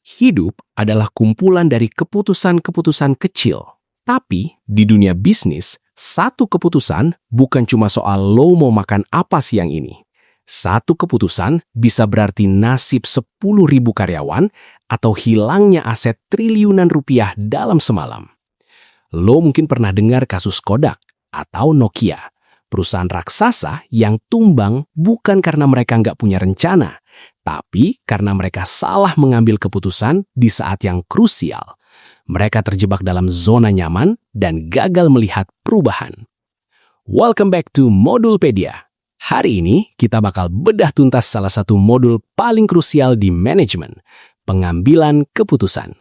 Hidup adalah kumpulan dari keputusan-keputusan kecil. Tapi di dunia bisnis, satu keputusan bukan cuma soal lo mau makan apa siang ini. Satu keputusan bisa berarti nasib 10.000 karyawan atau hilangnya aset triliunan rupiah dalam semalam. Lo mungkin pernah dengar kasus Kodak atau Nokia, perusahaan raksasa yang tumbang bukan karena mereka nggak punya rencana, tapi karena mereka salah mengambil keputusan di saat yang krusial. Mereka terjebak dalam zona nyaman dan gagal melihat perubahan. Welcome back to Modulpedia. Hari ini kita bakal bedah tuntas salah satu modul paling krusial di manajemen, pengambilan keputusan.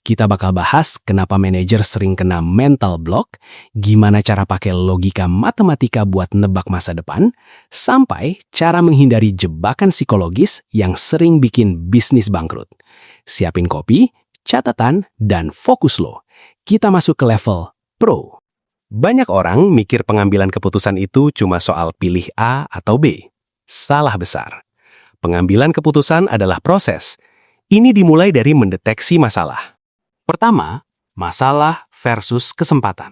Kita bakal bahas kenapa manajer sering kena mental block, gimana cara pakai logika matematika buat nebak masa depan, sampai cara menghindari jebakan psikologis yang sering bikin bisnis bangkrut. Siapin kopi, catatan, dan fokus lo. Kita masuk ke level pro. Banyak orang mikir pengambilan keputusan itu cuma soal pilih A atau B. Salah besar. Pengambilan keputusan adalah proses. Ini dimulai dari mendeteksi masalah. Pertama, masalah versus kesempatan.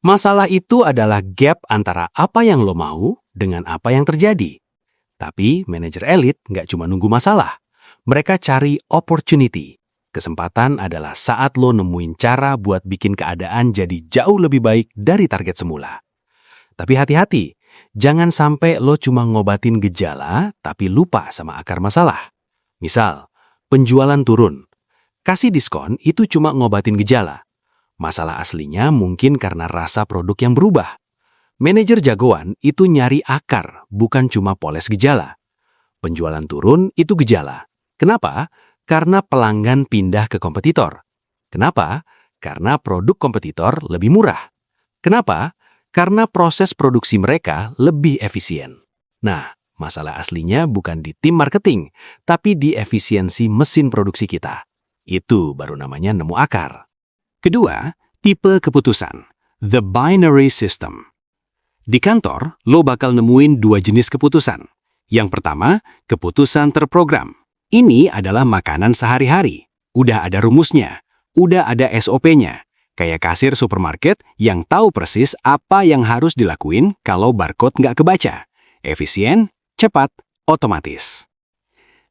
Masalah itu adalah gap antara apa yang lo mau dengan apa yang terjadi. Tapi manajer elit nggak cuma nunggu masalah. Mereka cari opportunity. Kesempatan adalah saat lo nemuin cara buat bikin keadaan jadi jauh lebih baik dari target semula. Tapi hati-hati, jangan sampai lo cuma ngobatin gejala tapi lupa sama akar masalah. Misal, penjualan turun. Kasih diskon itu cuma ngobatin gejala. Masalah aslinya mungkin karena rasa produk yang berubah. Manajer jagoan itu nyari akar, bukan cuma poles gejala. Penjualan turun itu gejala. Kenapa? Karena pelanggan pindah ke kompetitor. Kenapa? Karena produk kompetitor lebih murah. Kenapa? Karena proses produksi mereka lebih efisien. Nah, masalah aslinya bukan di tim marketing, tapi di efisiensi mesin produksi kita. Itu baru namanya nemu akar. Kedua, tipe keputusan. The binary system. Di kantor, lo bakal nemuin dua jenis keputusan. Yang pertama, keputusan terprogram. Ini adalah makanan sehari-hari. Udah ada rumusnya, udah ada SOP-nya. Kayak kasir supermarket yang tahu persis apa yang harus dilakuin kalau barcode nggak kebaca. Efisien, cepat, otomatis.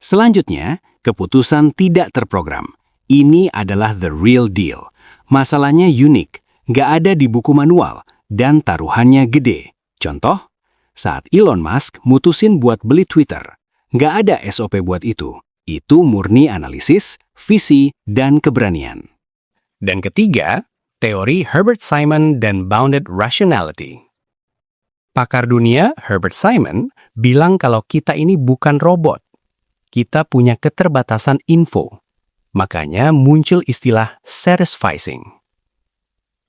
Selanjutnya, keputusan tidak terprogram. Ini adalah the real deal. Masalahnya unik, nggak ada di buku manual, dan taruhannya gede. Contoh, saat Elon Musk mutusin buat beli Twitter, nggak ada SOP buat itu. Itu murni analisis, visi, dan keberanian. Dan ketiga, teori Herbert Simon dan Bounded Rationality. Pakar dunia Herbert Simon bilang kalau kita ini bukan robot. Kita punya keterbatasan info. Makanya muncul istilah satisficing.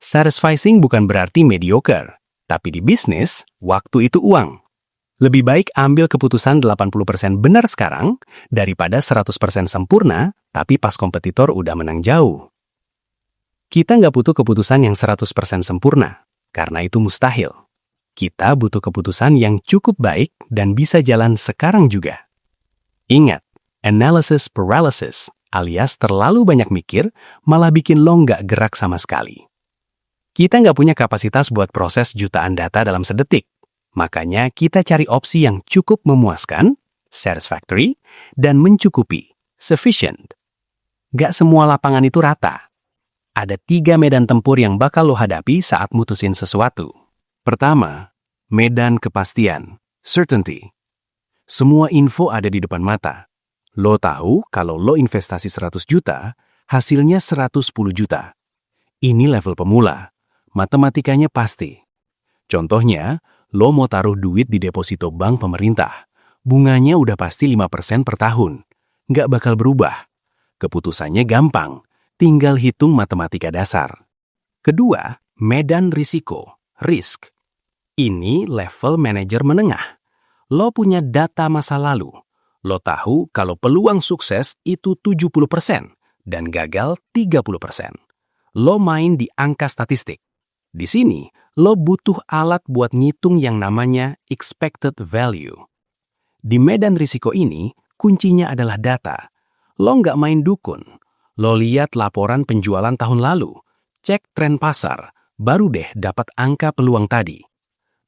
Satisficing bukan berarti mediocre, tapi di bisnis, waktu itu uang. Lebih baik ambil keputusan 80% benar sekarang daripada 100% sempurna, tapi pas kompetitor udah menang jauh. Kita nggak butuh keputusan yang 100% sempurna, karena itu mustahil. Kita butuh keputusan yang cukup baik dan bisa jalan sekarang juga. Ingat, analysis paralysis alias terlalu banyak mikir malah bikin lo nggak gerak sama sekali. Kita nggak punya kapasitas buat proses jutaan data dalam sedetik. Makanya kita cari opsi yang cukup memuaskan, satisfactory, dan mencukupi, sufficient. Gak semua lapangan itu rata. Ada 3 medan tempur yang bakal lo hadapi saat mutusin sesuatu. Pertama, medan kepastian, certainty. Semua info ada di depan mata. Lo tahu kalau lo investasi 100 juta, hasilnya 110 juta. Ini level pemula. Matematikanya pasti. Contohnya, lo mau taruh duit di deposito bank pemerintah. Bunganya udah pasti 5% per tahun. Nggak bakal berubah. Keputusannya gampang. Tinggal hitung matematika dasar. Kedua, medan risiko, risk. Ini level manajer menengah. Lo punya data masa lalu. Lo tahu kalau peluang sukses itu 70% dan gagal 30%. Lo main di angka statistik. Di sini, lo butuh alat buat ngitung yang namanya expected value. Di medan risiko ini, kuncinya adalah data. Lo nggak main dukun. Lo lihat laporan penjualan tahun lalu, cek tren pasar, baru deh dapat angka peluang tadi.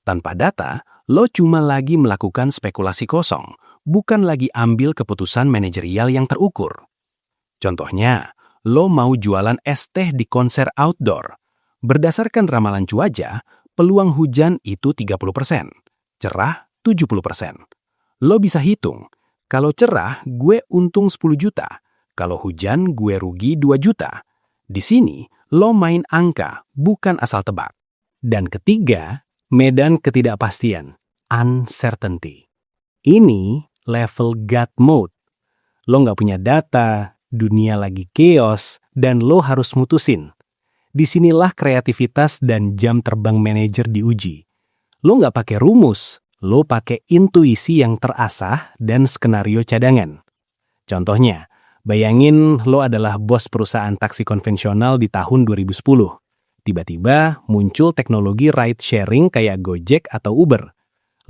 Tanpa data, lo cuma lagi melakukan spekulasi kosong, bukan lagi ambil keputusan manajerial yang terukur. Contohnya, lo mau jualan es teh di konser outdoor. Berdasarkan ramalan cuaca, peluang hujan itu 30%, cerah 70%. Lo bisa hitung, kalau cerah gue untung 10 juta, kalau hujan gue rugi 2 juta. Di sini, lo main angka, bukan asal tebak. Dan ketiga, medan ketidakpastian, uncertainty. Ini level God mode. Lo nggak punya data, dunia lagi chaos, dan lo harus mutusin. Disinilah kreativitas dan jam terbang manajer diuji. Lo nggak pakai rumus, lo pakai intuisi yang terasah dan skenario cadangan. Contohnya, bayangin lo adalah bos perusahaan taksi konvensional di tahun 2010. Tiba-tiba muncul teknologi ride sharing kayak Gojek atau Uber.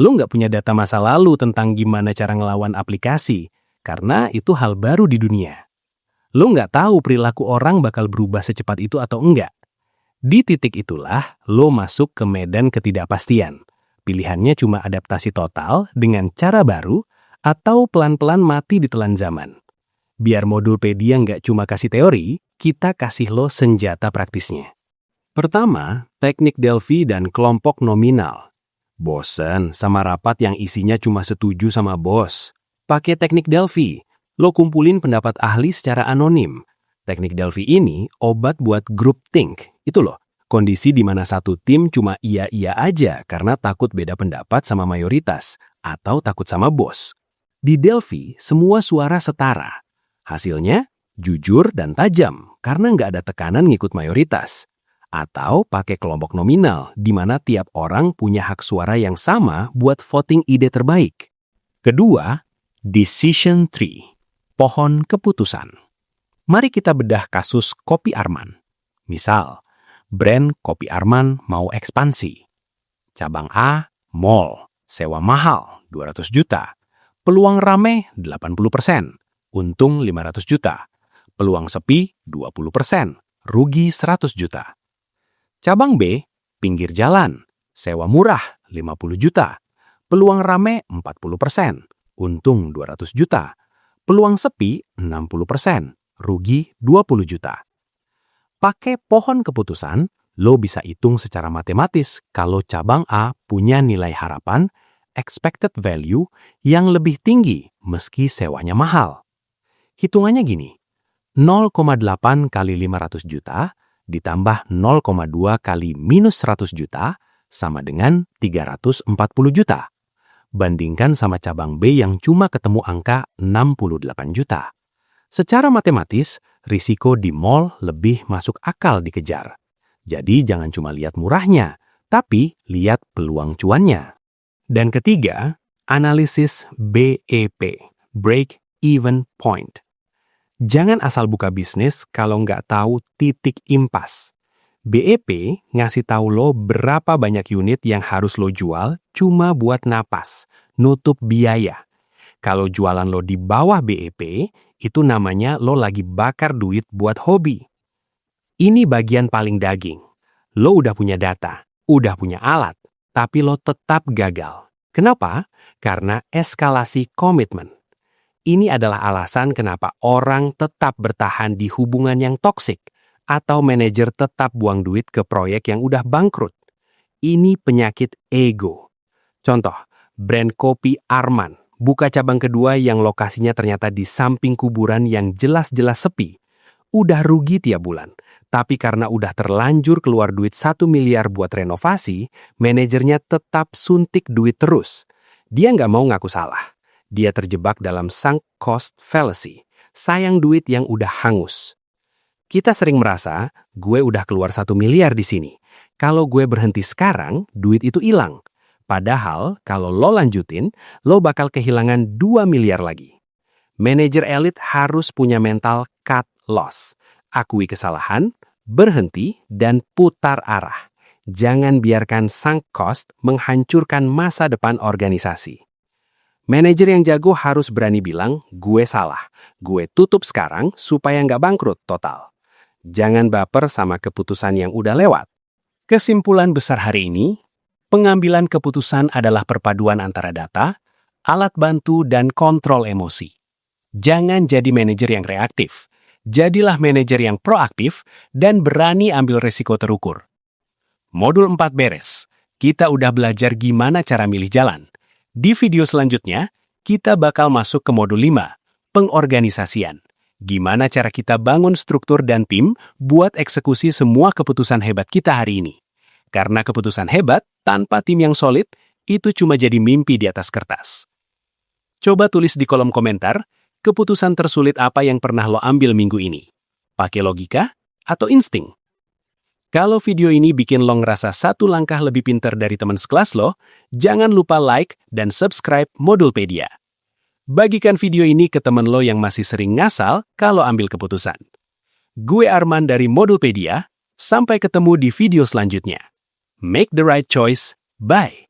Lo nggak punya data masa lalu tentang gimana cara ngelawan aplikasi, karena itu hal baru di dunia. Lo nggak tahu perilaku orang bakal berubah secepat itu atau enggak. Di titik itulah lo masuk ke medan ketidakpastian. Pilihannya cuma adaptasi total dengan cara baru atau pelan-pelan mati ditelan zaman. Biar Modulpedia nggak cuma kasih teori, kita kasih lo senjata praktisnya. Pertama, teknik Delphi dan kelompok nominal. Bosen sama rapat yang isinya cuma setuju sama bos? Pakai teknik Delphi. Lo kumpulin pendapat ahli secara anonim. Teknik Delphi ini obat buat groupthink. Itu loh, kondisi di mana satu tim cuma iya-iya aja karena takut beda pendapat sama mayoritas atau takut sama bos. Di Delphi, semua suara setara. Hasilnya, jujur dan tajam karena nggak ada tekanan ngikut mayoritas. Atau pakai kelompok nominal di mana tiap orang punya hak suara yang sama buat voting ide terbaik. Kedua, Decision Tree. Pohon keputusan. Mari kita bedah kasus Kopi Arman. Misal, brand Kopi Arman mau ekspansi. Cabang A, mall, sewa mahal, 200 juta. Peluang rame, 80%. Untung 500 juta. Peluang sepi, 20%. Rugi 100 juta. Cabang B, pinggir jalan, sewa murah, 50 juta. Peluang rame, 40%. Untung 200 juta. Peluang sepi 60%, rugi 20 juta. Pakai pohon keputusan, lo bisa hitung secara matematis kalau cabang A punya nilai harapan, expected value, yang lebih tinggi meski sewanya mahal. Hitungannya gini, 0,8 kali 500 juta ditambah 0,2 kali minus 100 juta sama dengan 340 juta. Bandingkan sama cabang B yang cuma ketemu angka 68 juta. Secara matematis, risiko di mall lebih masuk akal dikejar. Jadi jangan cuma lihat murahnya, tapi lihat peluang cuannya. Dan ketiga, analisis BEP, Break Even Point. Jangan asal buka bisnis kalau nggak tahu titik impas. BEP ngasih tahu lo berapa banyak unit yang harus lo jual cuma buat napas, nutup biaya. Kalau jualan lo di bawah BEP, itu namanya lo lagi bakar duit buat hobi. Ini bagian paling daging. Lo udah punya data, udah punya alat, tapi lo tetap gagal. Kenapa? Karena eskalasi komitmen. Ini adalah alasan kenapa orang tetap bertahan di hubungan yang toksik, atau manajer tetap buang duit ke proyek yang udah bangkrut. Ini penyakit ego. Contoh, brand kopi Arman buka cabang kedua yang lokasinya ternyata di samping kuburan yang jelas-jelas sepi. Udah rugi tiap bulan, tapi karena udah terlanjur keluar duit 1 miliar buat renovasi, manajernya tetap suntik duit terus. Dia nggak mau ngaku salah. Dia terjebak dalam sunk cost fallacy, sayang duit yang udah hangus. Kita sering merasa, gue udah keluar 1 miliar di sini. Kalau gue berhenti sekarang, duit itu hilang. Padahal, kalau lo lanjutin, lo bakal kehilangan 2 miliar lagi. Manajer elit harus punya mental cut loss. Akui kesalahan, berhenti, dan putar arah. Jangan biarkan sunk cost menghancurkan masa depan organisasi. Manajer yang jago harus berani bilang, gue salah. Gue tutup sekarang supaya nggak bangkrut total. Jangan baper sama keputusan yang udah lewat. Kesimpulan besar hari ini, pengambilan keputusan adalah perpaduan antara data, alat bantu, dan kontrol emosi. Jangan jadi manajer yang reaktif. Jadilah manajer yang proaktif dan berani ambil resiko terukur. Modul 4 beres. Kita udah belajar gimana cara milih jalan. Di video selanjutnya, kita bakal masuk ke modul 5, pengorganisasian. Gimana cara kita bangun struktur dan tim buat eksekusi semua keputusan hebat kita hari ini. Karena keputusan hebat tanpa tim yang solid, itu cuma jadi mimpi di atas kertas. Coba tulis di kolom komentar, keputusan tersulit apa yang pernah lo ambil minggu ini? Pakai logika atau insting? Kalau video ini bikin lo ngerasa satu langkah lebih pintar dari teman sekelas lo, jangan lupa like dan subscribe Modulpedia. Bagikan video ini ke teman lo yang masih sering ngasal kalau ambil keputusan. Gue Arman dari Modulpedia, sampai ketemu di video selanjutnya. Make the right choice, bye!